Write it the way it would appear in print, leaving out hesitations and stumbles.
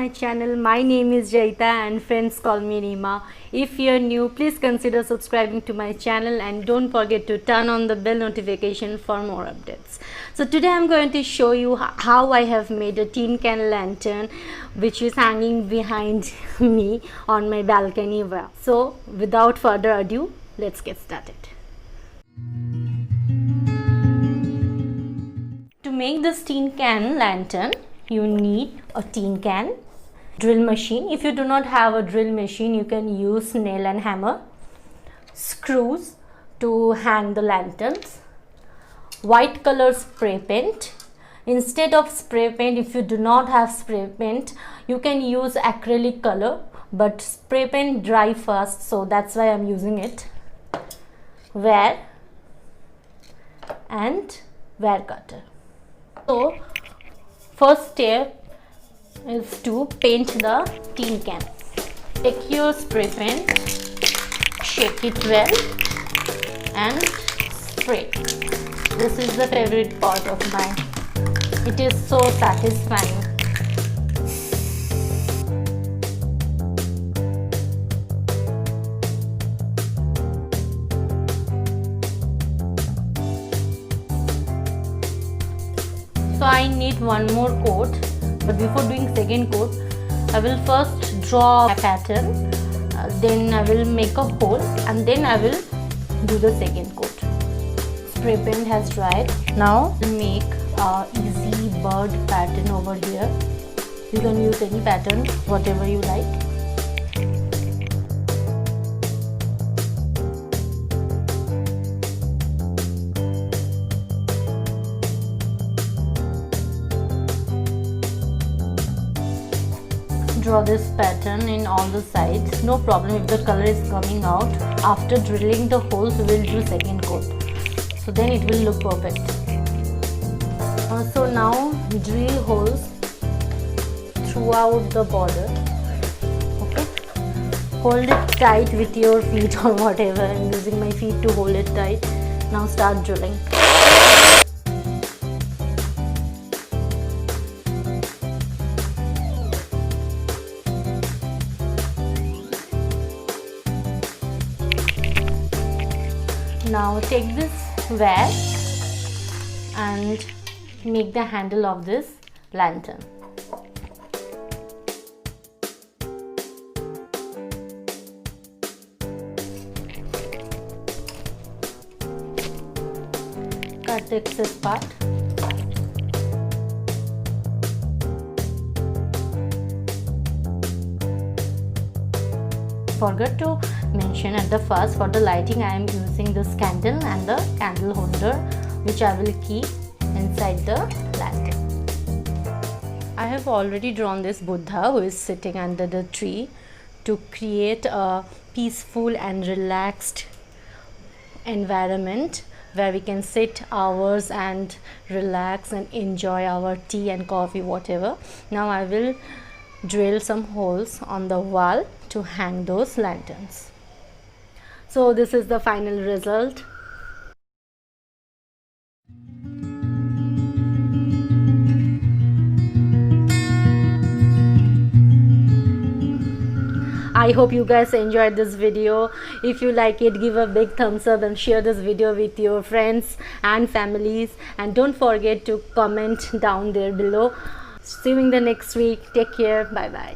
channel. My name is Jayeeta and friends call me Rima. If you're new, please consider subscribing to my channel and don't forget to turn on the bell notification for more updates. So today I'm going to show you how I have made a tin can lantern which is hanging behind me on my balcony. So without further ado, let's get started. To make this tin can lantern, you need a tin can, drill machine. If you do not have a drill machine, you can use nail and hammer, screws to hang the lanterns, white color spray paint. Instead of spray paint, if you do not have spray paint, you can use acrylic color, but spray paint dry fast, so that's why I'm using it. Wire and wire cutter. So first step is to paint the tin can. Take your spray paint, shake it well and spray. This is the favorite part of mine. It is so satisfying. So I need one more coat, but before doing second coat, I will first draw a pattern, then I will make a hole and then I will do the second coat. Spray paint has dried. Now I'll make a easy bird pattern over here. You can use any pattern, whatever you like. Draw this pattern in all the sides. No problem if the color is coming out. After drilling the holes, we will do second coat. So then it will look perfect. So now drill holes throughout the border. Okay. Hold it tight with your feet or whatever. I'm using my feet to hold it tight. Now start drilling. Now take this wire and make the handle of this lantern. Cut the excess part. Forgot to mention at the first, for the lighting I am using this candle and the candle holder which I will keep inside the lantern. I have already drawn this Buddha who is sitting under the tree to create a peaceful and relaxed environment where we can sit hours and relax and enjoy our tea and coffee, whatever. Now I will drill some holes on the wall to hang those lanterns. So this is the final result. I hope you guys enjoyed this video. If you like it, give a big thumbs up and share this video with your friends and families, and don't forget to comment down there below. See you in the next week. Take care. Bye bye.